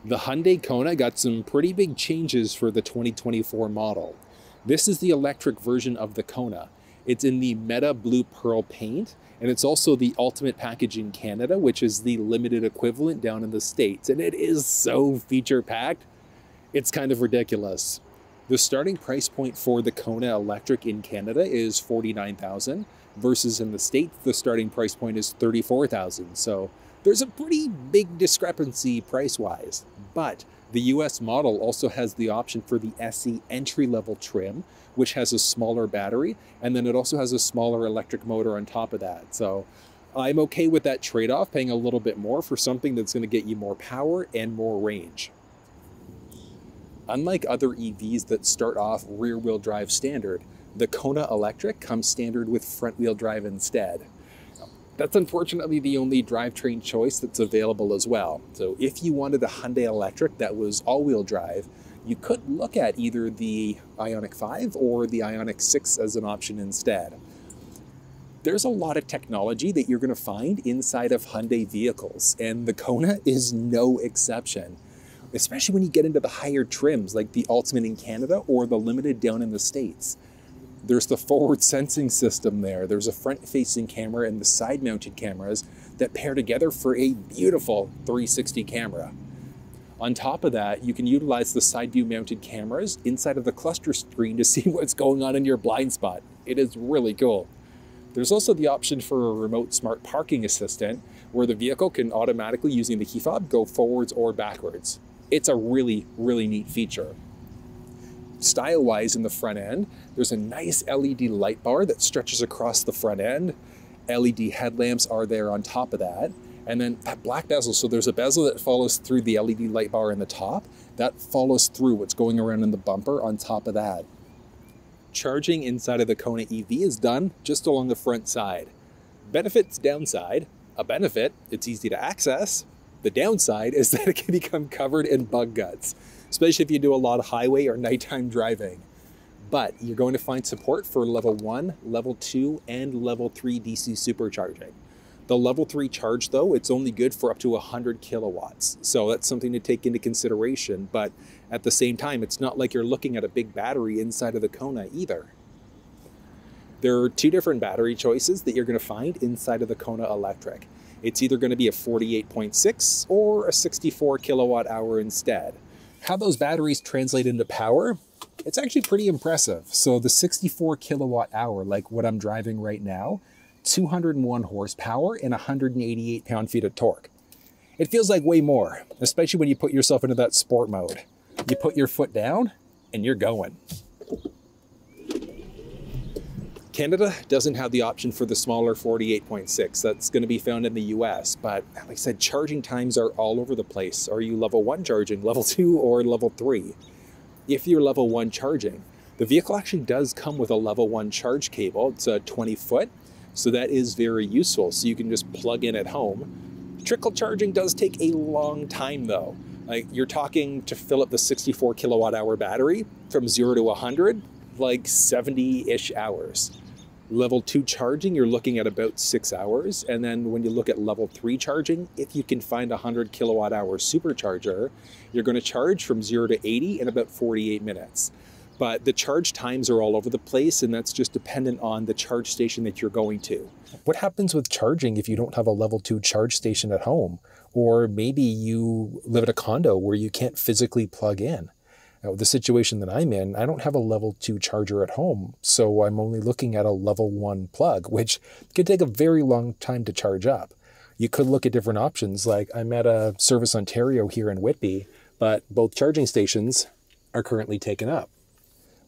The Hyundai Kona got some pretty big changes for the 2024 model. This is the electric version of the Kona. It's in the Meta Blue Pearl paint, and it's also the ultimate package in Canada, which is the limited equivalent down in the States. And it is so feature-packed, it's kind of ridiculous. The starting price point for the Kona Electric in Canada is $49,000 versus in the States, the starting price point is $34,000. So there's a pretty big discrepancy price-wise, but the US model also has the option for the SE entry-level trim, which has a smaller battery, and then it also has a smaller electric motor on top of that. So I'm okay with that trade-off, paying a little bit more for something that's going to get you more power and more range. Unlike other EVs that start off rear-wheel drive standard, the Kona Electric comes standard with front-wheel drive instead. That's unfortunately the only drivetrain choice that's available as well. So if you wanted a Hyundai Electric that was all-wheel drive, you could look at either the Ioniq 5 or the Ioniq 6 as an option instead. There's a lot of technology that you're going to find inside of Hyundai vehicles, and the Kona is no exception, especially when you get into the higher trims like the Ultimate in Canada or the Limited down in the States. There's the forward sensing system there. There's a front-facing camera and the side-mounted cameras that pair together for a beautiful 360 camera. On top of that, you can utilize the side view mounted cameras inside of the cluster screen to see what's going on in your blind spot. It is really cool. There's also the option for a remote smart parking assistant where the vehicle can automatically, using the key fob, go forwards or backwards. It's a really, really neat feature. Style-wise, in the front end, there's a nice LED light bar that stretches across the front end. LED headlamps are there on top of that. And then that black bezel, so there's a bezel that follows through the LED light bar in the top. That follows through what's going around in the bumper on top of that. Charging inside of the Kona EV is done just along the front side. Benefits, downside. A benefit, it's easy to access. The downside is that it can become covered in bug guts, especially if you do a lot of highway or nighttime driving. But you're going to find support for level 1, level 2, and level 3 DC supercharging. The level 3 charge, though, it's only good for up to 100 kilowatts. So that's something to take into consideration. But at the same time, it's not like you're looking at a big battery inside of the Kona either. There are two different battery choices that you're going to find inside of the Kona Electric. It's either going to be a 48.6 or a 64 kilowatt hour instead. How those batteries translate into power, it's actually pretty impressive. So the 64 kilowatt hour, like what I'm driving right now, 201 horsepower and 188 pound-feet of torque. It feels like way more, especially when you put yourself into that sport mode. You put your foot down and you're going. Canada doesn't have the option for the smaller 48.6. That's going to be found in the US, but like I said, charging times are all over the place. Are you level 1 charging, level 2, or level 3? If you're level 1 charging, the vehicle actually does come with a level 1 charge cable. It's a 20-foot, so that is very useful. So you can just plug in at home. Trickle charging does take a long time though. Like you're talking to fill up the 64 kilowatt hour battery from 0 to 100, like 70-ish hours. Level 2 charging, you're looking at about 6 hours. And then when you look at level 3 charging, if you can find a 100 kilowatt hour supercharger, you're going to charge from 0 to 80 in about 48 minutes. But the charge times are all over the place, and that's just dependent on the charge station that you're going to. What happens with charging if you don't have a level 2 charge station at home? Or maybe you live at a condo where you can't physically plug in. Now, the situation that I'm in, I don't have a level 2 charger at home, so I'm only looking at a level 1 plug, which could take a very long time to charge up. You could look at different options, like I'm at a Service Ontario here in Whitby, but both charging stations are currently taken up.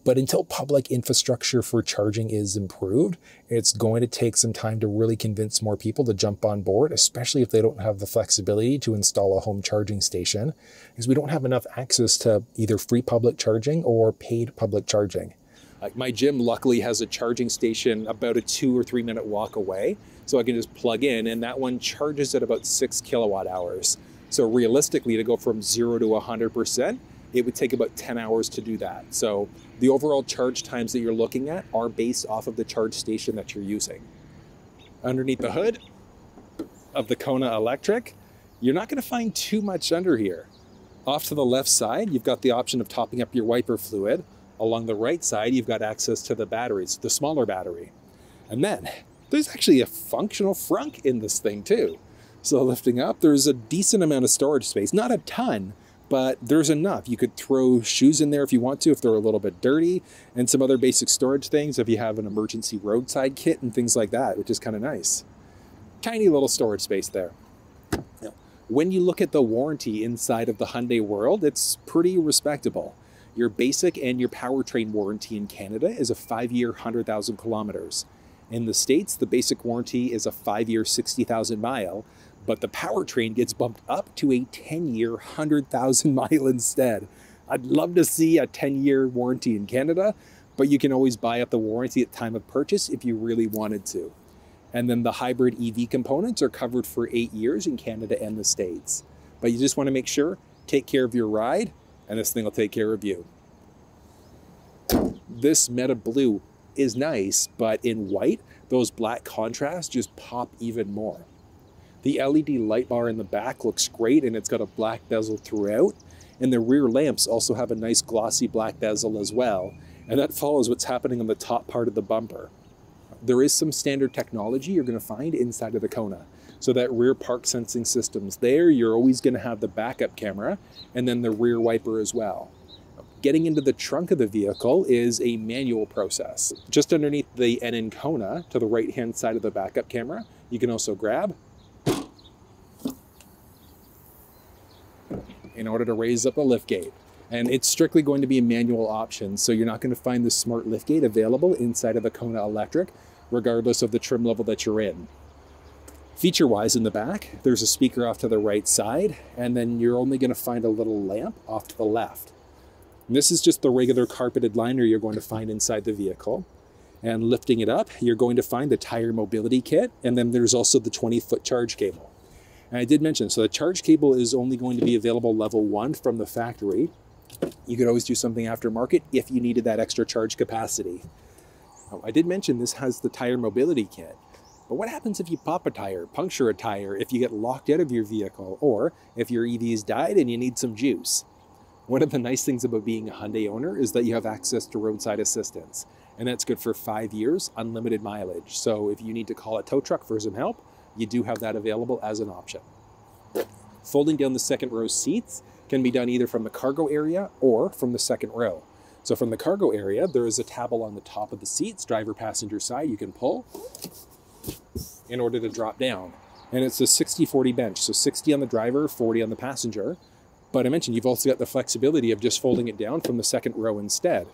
But until public infrastructure for charging is improved, it's going to take some time to really convince more people to jump on board, especially if they don't have the flexibility to install a home charging station, because we don't have enough access to either free public charging or paid public charging. Like my gym luckily has a charging station about a 2 or 3 minute walk away, so I can just plug in, and that one charges at about 6 kilowatt hours. So realistically, to go from 0 to 100%, it would take about 10 hours to do that. So the overall charge times that you're looking at are based off of the charge station that you're using. Underneath the hood of the Kona Electric, you're not going to find too much under here. Off to the left side, you've got the option of topping up your wiper fluid. Along the right side, you've got access to the batteries, the smaller battery. And then there's actually a functional frunk in this thing too. So lifting up, there's a decent amount of storage space, not a ton, but there's enough. You could throw shoes in there if you want to, if they're a little bit dirty, and some other basic storage things if you have an emergency roadside kit and things like that, which is kind of nice. Tiny little storage space there. Now, when you look at the warranty inside of the Hyundai world, it's pretty respectable. Your basic and your powertrain warranty in Canada is a 5-year, 100,000 kilometers. In the States, the basic warranty is a 5-year, 60,000 mile, but the powertrain gets bumped up to a 10-year, 100,000 mile instead. I'd love to see a 10-year warranty in Canada, but you can always buy up the warranty at time of purchase if you really wanted to. And then the hybrid EV components are covered for 8 years in Canada and the States. But you just want to make sure, take care of your ride, and this thing will take care of you. This Meta Blue is nice, but in white, those black contrasts just pop even more. The LED light bar in the back looks great, and it's got a black bezel throughout. And the rear lamps also have a nice glossy black bezel as well. And that follows what's happening on the top part of the bumper. There is some standard technology you're going to find inside of the Kona. So that rear park sensing system's there. You're always going to have the backup camera and then the rear wiper as well. Getting into the trunk of the vehicle is a manual process. Just underneath the N in Kona, to the right-hand side of the backup camera, you can also grab in order to raise up a liftgate. And it's strictly going to be a manual option, so you're not going to find the smart liftgate available inside of the Kona Electric, regardless of the trim level that you're in. Feature-wise in the back, there's a speaker off to the right side, and then you're only going to find a little lamp off to the left. And this is just the regular carpeted liner you're going to find inside the vehicle. And lifting it up, you're going to find the tire mobility kit, and then there's also the 20-foot charge cable. And I did mention, so the charge cable is only going to be available level 1 from the factory. You could always do something aftermarket if you needed that extra charge capacity. Oh, I did mention this has the tire mobility kit. But what happens if you pop a tire, puncture a tire, if you get locked out of your vehicle, or if your EV's died and you need some juice? One of the nice things about being a Hyundai owner is that you have access to roadside assistance. And that's good for 5 years, unlimited mileage. So if you need to call a tow truck for some help, you do have that available as an option. Folding down the second row seats can be done either from the cargo area or from the second row. So from the cargo area, there is a tab on the top of the seats, driver passenger side, you can pull in order to drop down. And it's a 60-40 bench, so 60 on the driver, 40 on the passenger. But I mentioned you've also got the flexibility of just folding it down from the second row instead.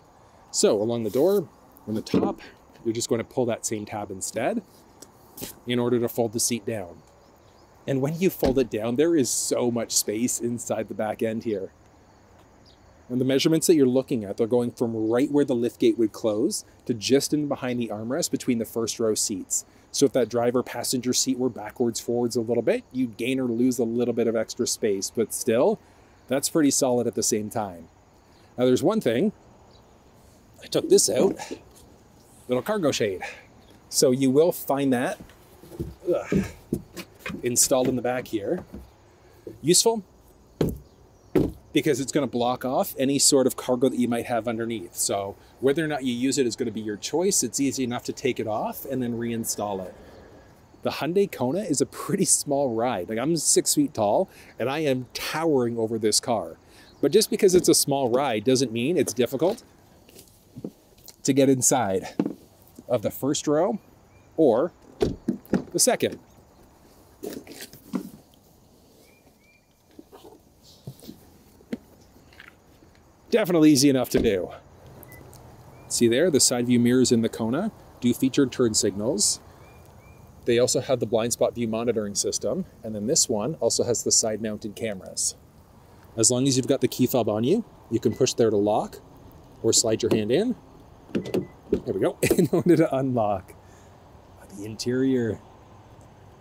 So along the door, on the top, you're just going to pull that same tab instead in order to fold the seat down. And when you fold it down, there is so much space inside the back end here. And the measurements that you're looking at, they're going from right where the liftgate would close to just in behind the armrest between the first row seats. So if that driver passenger seat were backwards, forwards a little bit, you'd gain or lose a little bit of extra space, but still, that's pretty solid at the same time. Now there's one thing, I took this out, little cargo shade. So you will find that installed in the back here. Useful because it's going to block off any sort of cargo that you might have underneath. So whether or not you use it is going to be your choice. It's easy enough to take it off and then reinstall it. The Hyundai Kona is a pretty small ride. Like, I'm 6 feet tall and I am towering over this car. But just because it's a small ride doesn't mean it's difficult to get inside of the first row or the second. Definitely easy enough to do. See there, the side view mirrors in the Kona do feature turn signals. They also have the blind spot view monitoring system, and then this one also has the side mounted cameras. As long as you've got the key fob on you, you can push there to lock or slide your hand in. There we go, in order to unlock. The interior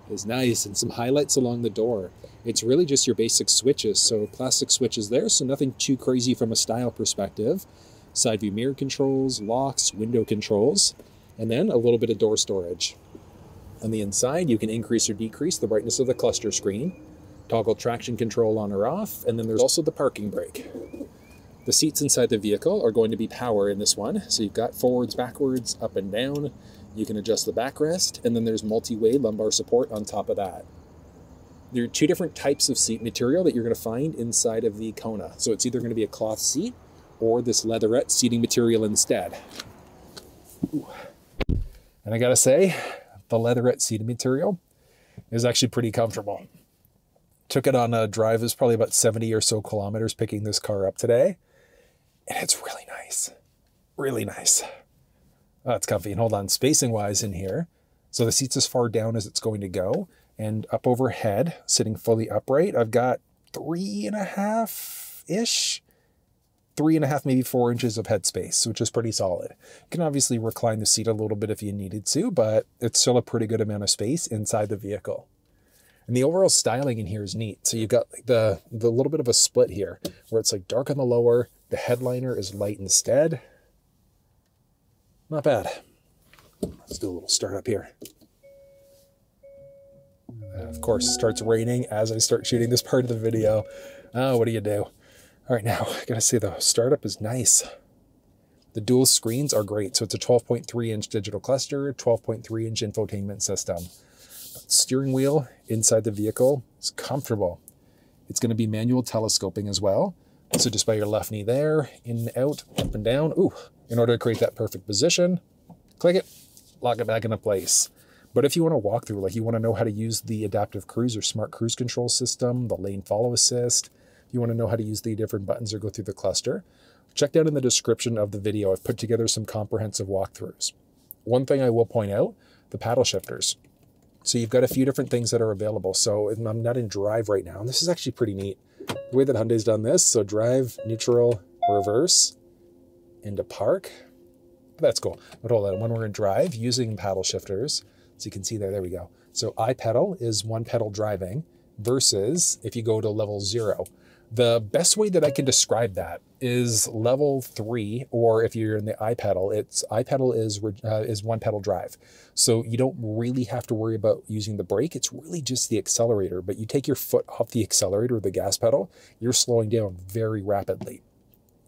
is nice, and some highlights along the door. It's really just your basic switches, so plastic switches there, so nothing too crazy from a style perspective. Side view mirror controls, locks, window controls, and then a little bit of door storage. On the inside, you can increase or decrease the brightness of the cluster screen, Toggle traction control on or off, and then there's also the parking brake. The seats inside the vehicle are going to be power in this one. So you've got forwards, backwards, up and down. You can adjust the backrest, and then there's multi-way lumbar support on top of that. There are two different types of seat material that you're going to find inside of the Kona. So it's either going to be a cloth seat or this leatherette seating material instead. Ooh. And I gotta say, the leatherette seating material is actually pretty comfortable. Took it on a drive, it was probably about 70 or so kilometers picking this car up today. And it's really nice. Really nice. Oh, it's comfy. And hold on, spacing wise in here. So the seat's as far down as it's going to go. And up overhead, sitting fully upright, I've got 3.5-ish, 3.5, maybe 4 inches of headspace, which is pretty solid. You can obviously recline the seat a little bit if you needed to, but it's still a pretty good amount of space inside the vehicle. And the overall styling in here is neat. So you've got like the little bit of a split here where it's like dark on the lower, the headliner is light instead. Not bad. Let's do a little start up here. Of course, it starts raining as I start shooting this part of the video. Oh, what do you do? All right, now, I gotta say the startup is nice. The dual screens are great. So it's a 12.3-inch digital cluster, 12.3-inch infotainment system. Steering wheel inside the vehicle is comfortable. It's gonna be manual telescoping as well. So just by your left knee there, in and out, up and down. Ooh, in order to create that perfect position, click it, lock it back into place. But if you want to walk through, like you want to know how to use the adaptive cruise or smart cruise control system, the lane follow assist, you want to know how to use the different buttons or go through the cluster, check down in the description of the video. I've put together some comprehensive walkthroughs. One thing I will point out, the paddle shifters. So you've got a few different things that are available. So I'm not in drive right now, and this is actually pretty neat. The way that Hyundai's done this, so drive, neutral, reverse, into park. That's cool. But hold on, when we're in drive, using paddle shifters, so you can see there we go. So I-pedal is one pedal driving versus if you go to level 0. The best way that I can describe that is level 3, or if you're in the I-pedal, I-pedal is one pedal drive. So you don't really have to worry about using the brake. It's really just the accelerator, but you take your foot off the accelerator or the gas pedal, you're slowing down very rapidly.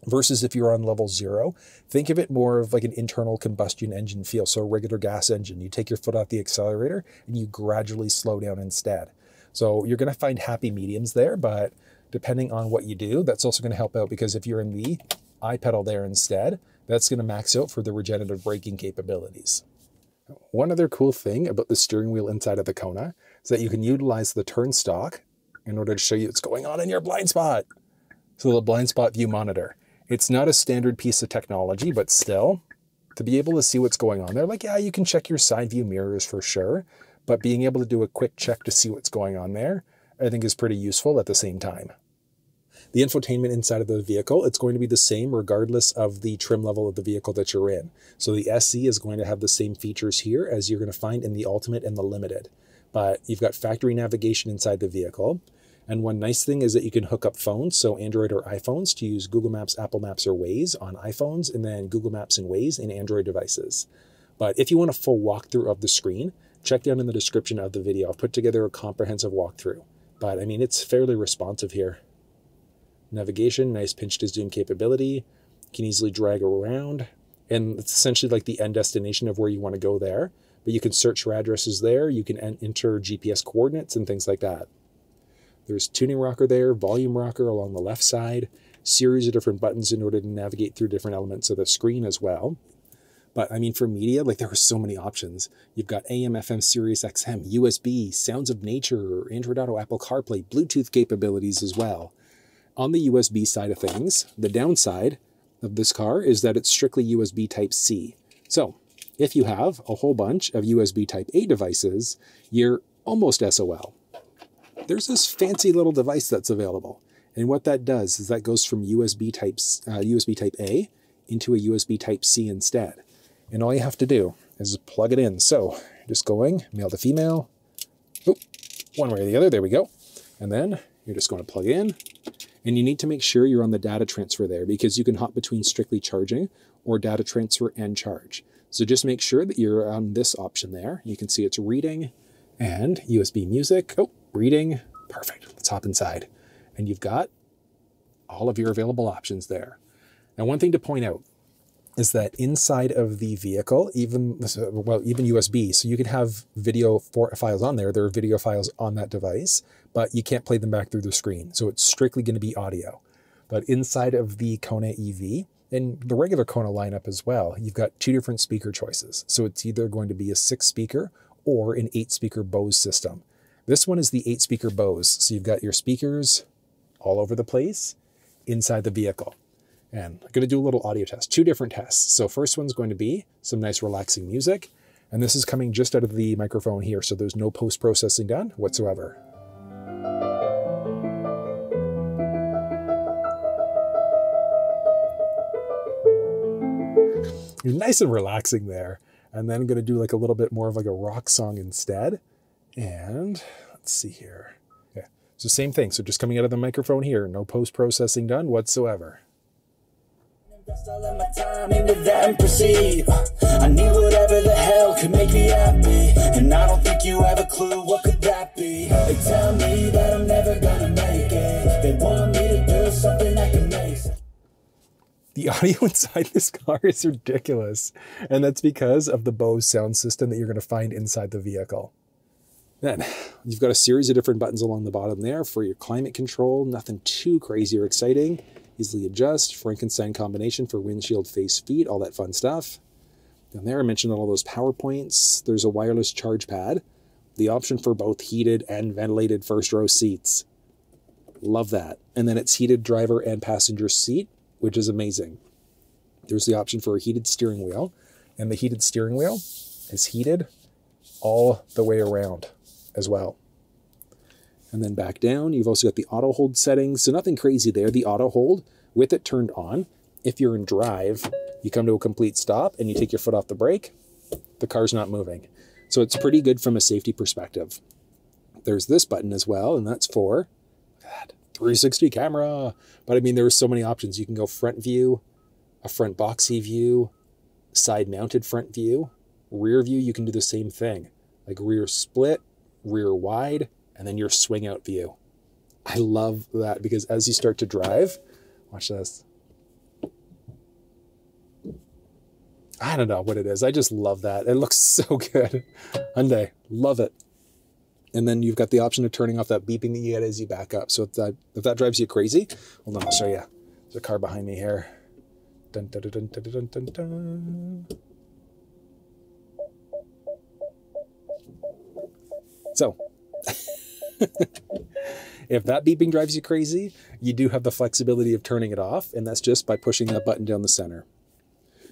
Versus if you're on level 0, think of it more of like an internal combustion engine feel. So a regular gas engine, you take your foot off the accelerator and you gradually slow down instead. So you're gonna find happy mediums there, but depending on what you do, that's also gonna help out, because if you're in the I-pedal there instead, that's gonna max out for the regenerative braking capabilities. One other cool thing about the steering wheel inside of the Kona is that you can utilize the turn stalk in order to show you what's going on in your blind spot. So the blind spot view monitor. It's not a standard piece of technology, but still, to be able to see what's going on there, like, yeah, you can check your side view mirrors for sure, but being able to do a quick check to see what's going on there, I think is pretty useful at the same time. The infotainment inside of the vehicle, it's going to be the same regardless of the trim level of the vehicle that you're in. So the SE is going to have the same features here as you're going to find in the Ultimate and the Limited. But you've got factory navigation inside the vehicle. And one nice thing is that you can hook up phones, so Android or iPhones, to use Google Maps, Apple Maps, or Waze on iPhones, and then Google Maps and Waze in Android devices. But if you want a full walkthrough of the screen, check down in the description of the video. I've put together a comprehensive walkthrough. But I mean, it's fairly responsive here. Navigation, nice pinch to zoom capability. You can easily drag around. And it's essentially like the end destination of where you want to go there. But you can search your addresses there. You can enter GPS coordinates and things like that. There's tuning rocker there, volume rocker along the left side, series of different buttons in order to navigate through different elements of the screen as well. But I mean, for media, like, there are so many options. You've got AM, FM, Sirius XM, USB, Sounds of Nature, Android Auto, Apple CarPlay, Bluetooth capabilities as well. On the USB side of things, the downside of this car is that it's strictly USB Type-C. So if you have a whole bunch of USB Type-A devices, you're almost SOL. There's this fancy little device that's available. And what that does is that goes from USB Type-A into a USB Type-C instead. And all you have to do is plug it in. So just going male to female, one way or the other, there we go. And then you're just going to plug in. And you need to make sure you're on the data transfer there, because you can hop between strictly charging or data transfer and charge. So just make sure that you're on this option there. You can see it's reading and USB music, reading, Perfect. Let's hop inside. And you've got all of your available options there. Now, one thing to point out is that inside of the vehicle, even USB, so you can have video files on there. There are video files on that device, but you can't play them back through the screen. So it's strictly going to be audio. But inside of the Kona EV, and the regular Kona lineup as well, you've got 2 different speaker choices. So it's either going to be a 6-speaker or an 8-speaker Bose system. This one is the 8-speaker Bose. So you've got your speakers all over the place inside the vehicle. And I'm going to do a little audio test, 2 different tests. So first one's going to be some nice relaxing music. And this is coming just out of the microphone here. So there's no post-processing done whatsoever. You're nice and relaxing there. And then I'm going to do like a little bit more of like a rock song instead. And let's see here. Yeah. So same thing. So just coming out of the microphone here, no post-processing done whatsoever. I'll let my time into that and proceed. I need whatever the hell could make me happy, and I don't think you have a clue what could that be. They tell me that I'm never gonna make it. They want me to do something that can make sense. The audio inside this car is ridiculous, and that's because of the Bose sound system that you're going to find inside the vehicle. Then you've got a series of different buttons along the bottom there for your climate control. Nothing too crazy or exciting. Easily adjust, Frankenstein combination for windshield, face, feet, all that fun stuff. Down there I mentioned all those power points. There's a wireless charge pad. The option for both heated and ventilated first row seats. Love that. And then it's heated driver and passenger seat, which is amazing. There's the option for a heated steering wheel. And the heated steering wheel is heated all the way around as well. And then back down, you've also got the auto hold settings. So nothing crazy there. The auto hold with it turned on. If you're in drive, you come to a complete stop and you take your foot off the brake, the car's not moving. So it's pretty good from a safety perspective. There's this button as well, and that's for that 360 camera. But I mean, there are so many options. You can go front view, a front boxy view, side mounted front view, rear view. You can do the same thing, like rear split, rear wide, and then your swing out view. I love that because as you start to drive, watch this. I don't know what it is. I just love that. It looks so good. Hyundai, love it. And then you've got the option of turning off that beeping that you get as you back up. So if that drives you crazy, hold on, I'll show you. There's a car behind me here. Dun, dun, dun, dun, dun, dun, dun. So, if that beeping drives you crazy, you do have the flexibility of turning it off, and that's just by pushing that button down the center.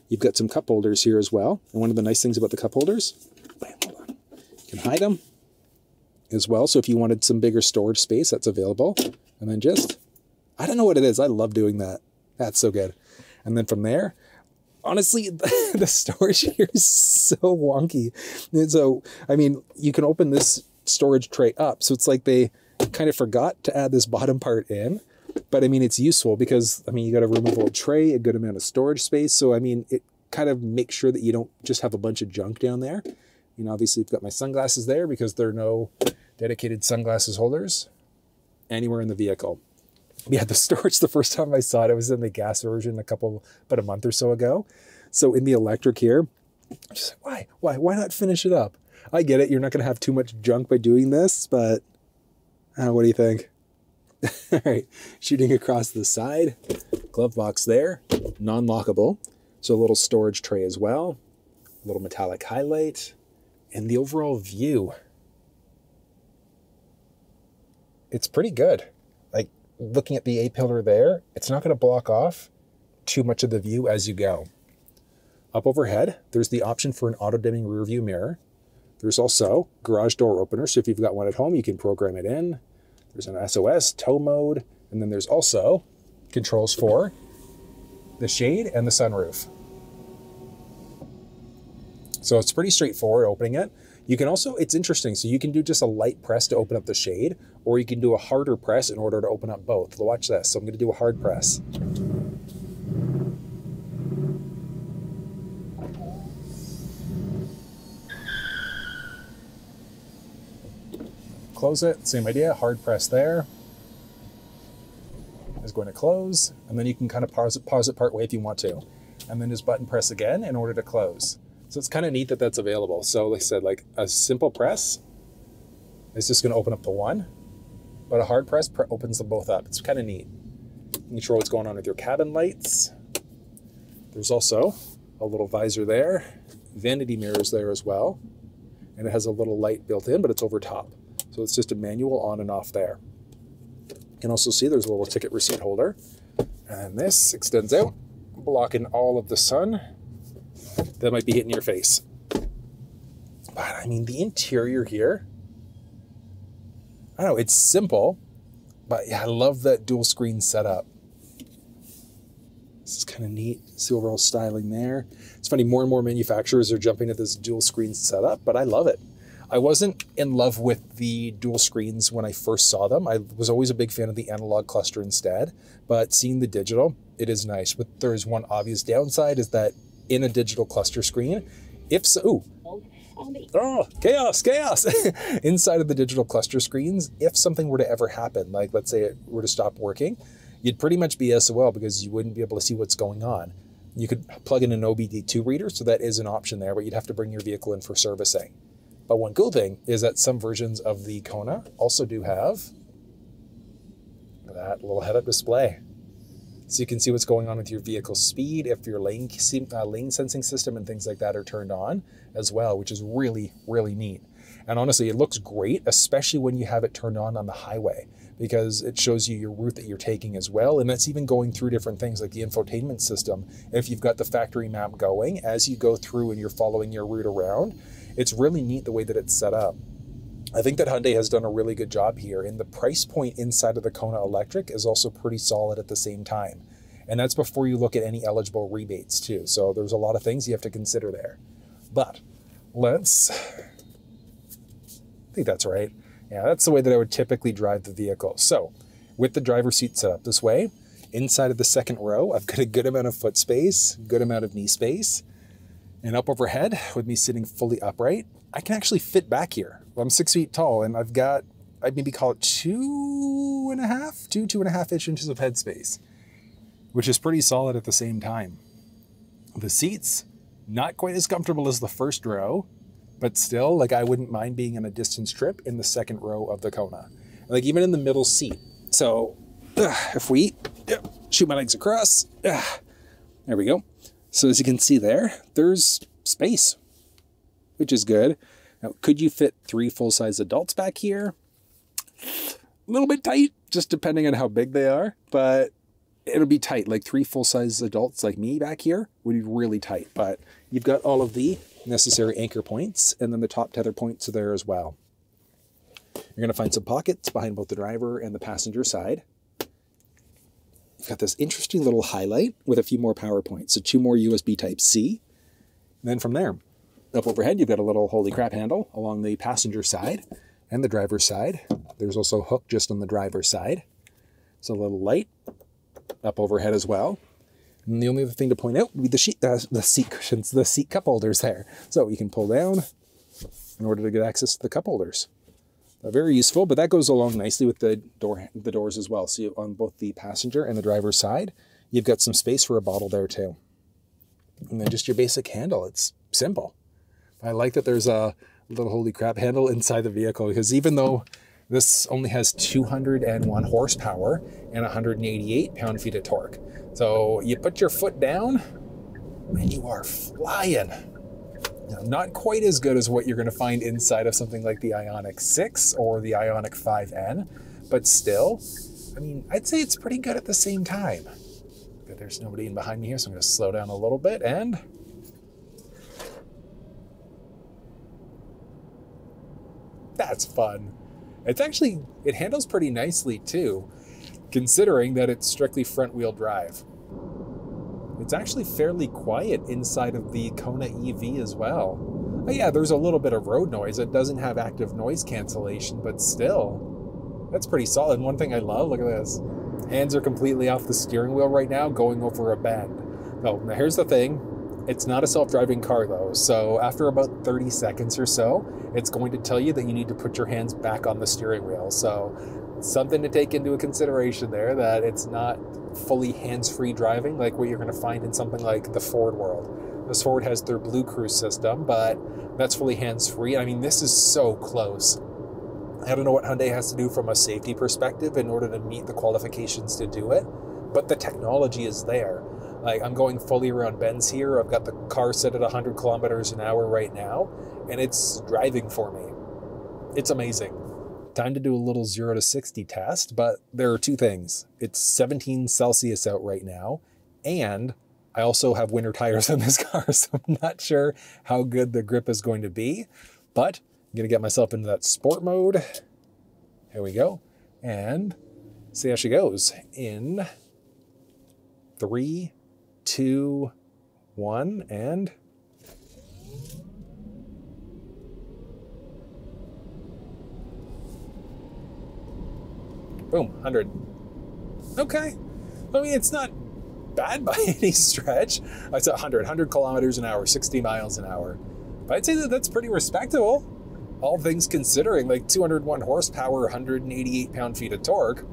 You've got some cup holders here as well, and one of the nice things about the cup holders, hold on, you can hide them as well, so if you wanted some bigger storage space, that's available. And then just, I don't know what it is, I love doing that. That's so good. And then from there, honestly, the storage here is so wonky. And so, I mean, you can open this storage tray up. So it's like they kind of forgot to add this bottom part in. But I mean, it's useful because, I mean, you got a removable tray, a good amount of storage space. So, I mean, it kind of makes sure that you don't just have a bunch of junk down there. You know, obviously, you've got my sunglasses there because there are no dedicated sunglasses holders anywhere in the vehicle. Yeah, the storage, the first time I saw it, I was in the gas version about a month or so ago. So in the electric here, I'm just like, why not finish it up? I get it. You're not going to have too much junk by doing this, but what do you think? All right, shooting across the side, glove box there, non-lockable. So a little storage tray as well, a little metallic highlight, and the overall view. It's pretty good. Like looking at the A-pillar there, it's not going to block off too much of the view as you go. Up overhead, there's the option for an auto-dimming rear view mirror. There's also garage door opener, so if you've got one at home, you can program it in. There's an SOS, tow mode, and then there's also controls for the shade and the sunroof. So it's pretty straightforward opening it. You can also, it's interesting, so you can do just a light press to open up the shade, or you can do a harder press in order to open up both. So watch this. So I'm going to do a hard press. close it, same idea, hard press there is going to close, and then you can kind of pause it part way if you want to, and then just button press again in order to close. So it's kind of neat that that's available. So like I said, like a simple press is just going to open up the one, but a hard press opens them both up. It's kind of neat. You can control what's going on with your cabin lights. There's also a little visor there, vanity mirrors there as well, and it has a little light built in, but it's over top. So it's just a manual on and off there. You can also see there's a little ticket receipt holder, and this extends out, blocking all of the sun that might be hitting your face. But I mean, the interior here, I don't know, it's simple, but yeah, I love that dual screen setup. This is kind of neat. See overall styling there. It's funny, more and more manufacturers are jumping at this dual screen setup, but I love it. I wasn't in love with the dual screens when I first saw them. I was always a big fan of the analog cluster instead, but seeing the digital, it is nice. But there is one obvious downside, is that in a digital cluster screen, if so, oh, chaos. Inside of the digital cluster screens, if something were to ever happen, like let's say it were to stop working, you'd pretty much be SOL because you wouldn't be able to see what's going on. You could plug in an OBD2 reader, so that is an option there, but you'd have to bring your vehicle in for servicing. But one cool thing is that some versions of the Kona also do have that little head-up display. So you can see what's going on with your vehicle speed, if your lane sensing system and things like that are turned on as well, which is really, really neat. And honestly, it looks great, especially when you have it turned on the highway, because it shows you your route that you're taking as well. And that's even going through different things like the infotainment system. If you've got the factory map going, as you go through and you're following your route around, it's really neat the way that it's set up. I think that Hyundai has done a really good job here, and the price point inside of the Kona Electric is also pretty solid at the same time. And that's before you look at any eligible rebates too. So there's a lot of things you have to consider there. But I think that's right. Yeah, that's the way that I would typically drive the vehicle. So with the driver's seat set up this way, inside of the second row, I've got a good amount of foot space, good amount of knee space. And up overhead, with me sitting fully upright, I can actually fit back here. Well, I'm 6 feet tall, and I've got, I'd maybe call it 2.5 inches of headspace, which is pretty solid at the same time. The seats, not quite as comfortable as the first row, but still, like, I wouldn't mind being on a distance trip in the second row of the Kona. Like, even in the middle seat. So, if we shoot my legs across, there we go. So as you can see there, there's space, which is good. Now, could you fit 3 full-size adults back here? A little bit tight, just depending on how big they are, but it'll be tight. Like 3 full-size adults like me back here would be really tight, but you've got all of the necessary anchor points, and then the top tether points are there as well. You're going to find some pockets behind both the driver and the passenger side. You've got this interesting little highlight with a few more power points. So 2 more USB Type-C. And then from there, up overhead, you've got a little holy crap handle along the passenger side and the driver's side. There's also a hook just on the driver's side. So a little light up overhead as well. And the only other thing to point out would be the seat cushions, the seat cup holders there. So you can pull down in order to get access to the cup holders. Very useful, but that goes along nicely with the doors as well. So on both the passenger and the driver's side, you've got some space for a bottle there too. And then just your basic handle. It's simple. I like that there's a little holy crap handle inside the vehicle, because even though this only has 201 horsepower and 188 pound-feet of torque, so you put your foot down and you are flying. Not quite as good as what you're going to find inside of something like the Ioniq 6 or the Ioniq 5N, but still, I mean, I'd say it's pretty good at the same time. But there's nobody in behind me here, so I'm going to slow down a little bit, and that's fun. It's actually, it handles pretty nicely too, considering that it's strictly front-wheel drive. It's actually fairly quiet inside of the Kona EV as well. But yeah, there's a little bit of road noise. It doesn't have active noise cancellation, but still, that's pretty solid. And one thing I love, look at this. Hands are completely off the steering wheel right now, going over a bend. Now here's the thing. It's not a self-driving car though, so after about 30 seconds or so, it's going to tell you that you need to put your hands back on the steering wheel. So something to take into consideration there, that it's not fully hands-free driving like what you're going to find in something like the Ford world. This Ford has their Blue Cruise system, but that's fully hands-free. I mean, this is so close. I don't know what Hyundai has to do from a safety perspective in order to meet the qualifications to do it, but the technology is there. Like, I'm going fully around bends here. I've got the car set at 100 kilometers an hour right now, and it's driving for me. It's amazing. Time to do a little 0 to 60 test, but there are two things. It's 17 Celsius out right now, and I also have winter tires on this car, so I'm not sure how good the grip is going to be, but I'm going to get myself into that sport mode. Here we go, and see how she goes in 3, 2, 1, and boom, 100. Okay. I mean, it's not bad by any stretch. I said 100 kilometers an hour, 60 miles an hour. But I'd say that that's pretty respectable. All things considering, like 201 horsepower, 188 pound-feet of torque.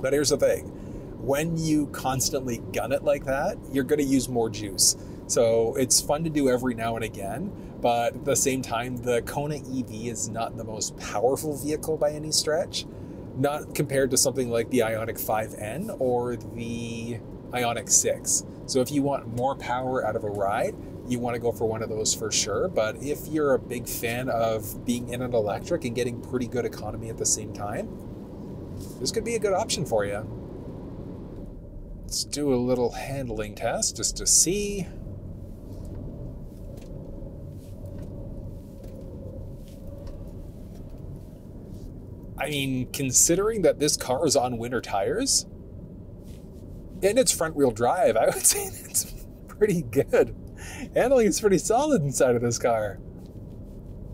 But here's the thing. When you constantly gun it like that, you're going to use more juice. So it's fun to do every now and again, but at the same time, the Kona EV is not the most powerful vehicle by any stretch, not compared to something like the Ioniq 5N or the Ioniq 6. So if you want more power out of a ride, you want to go for one of those for sure. But if you're a big fan of being in an electric and getting pretty good economy at the same time, this could be a good option for you. Let's do a little handling test just to see. I mean, considering that this car is on winter tires, and it's front wheel drive, I would say it's pretty good. Handling is pretty solid inside of this car.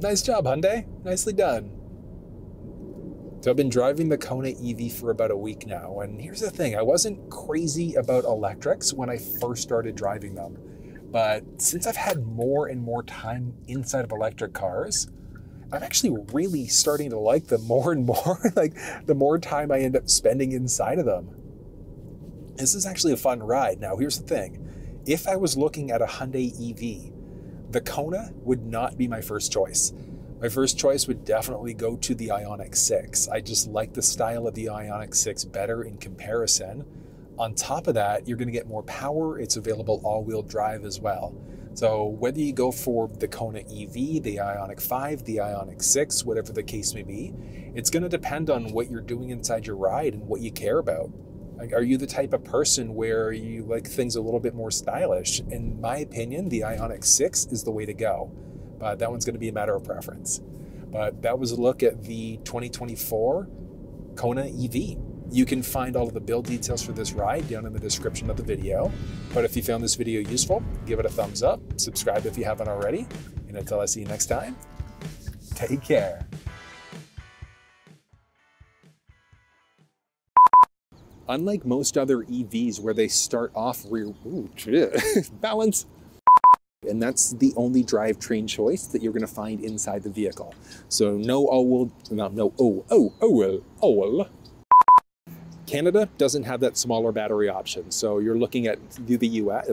Nice job, Hyundai. Nicely done. So I've been driving the Kona EV for about a week now, and here's the thing. I wasn't crazy about electrics when I first started driving them, but since I've had more and more time inside of electric cars, I'm actually really starting to like them more and more, like the more time I end up spending inside of them. This is actually a fun ride. Now, here's the thing. If I was looking at a Hyundai EV, the Kona would not be my first choice. My first choice would definitely go to the Ioniq 6. I just like the style of the Ioniq 6 better in comparison. On top of that, you're going to get more power. It's available all-wheel drive as well. So whether you go for the Kona EV, the Ioniq 5, the Ioniq 6, whatever the case may be, it's going to depend on what you're doing inside your ride and what you care about. Like, are you the type of person where you like things a little bit more stylish? In my opinion, the Ioniq 6 is the way to go. But that one's going to be a matter of preference. But that was a look at the 2024 Kona EV. You can find all of the build details for this ride down in the description of the video. But if you found this video useful, give it a thumbs up, subscribe if you haven't already, and until I see you next time, take care. Unlike most other EVs where they start off rear, balance. And that's the only drivetrain choice that you're going to find inside the vehicle. So no Canada doesn't have that smaller battery option. So you're looking at the US.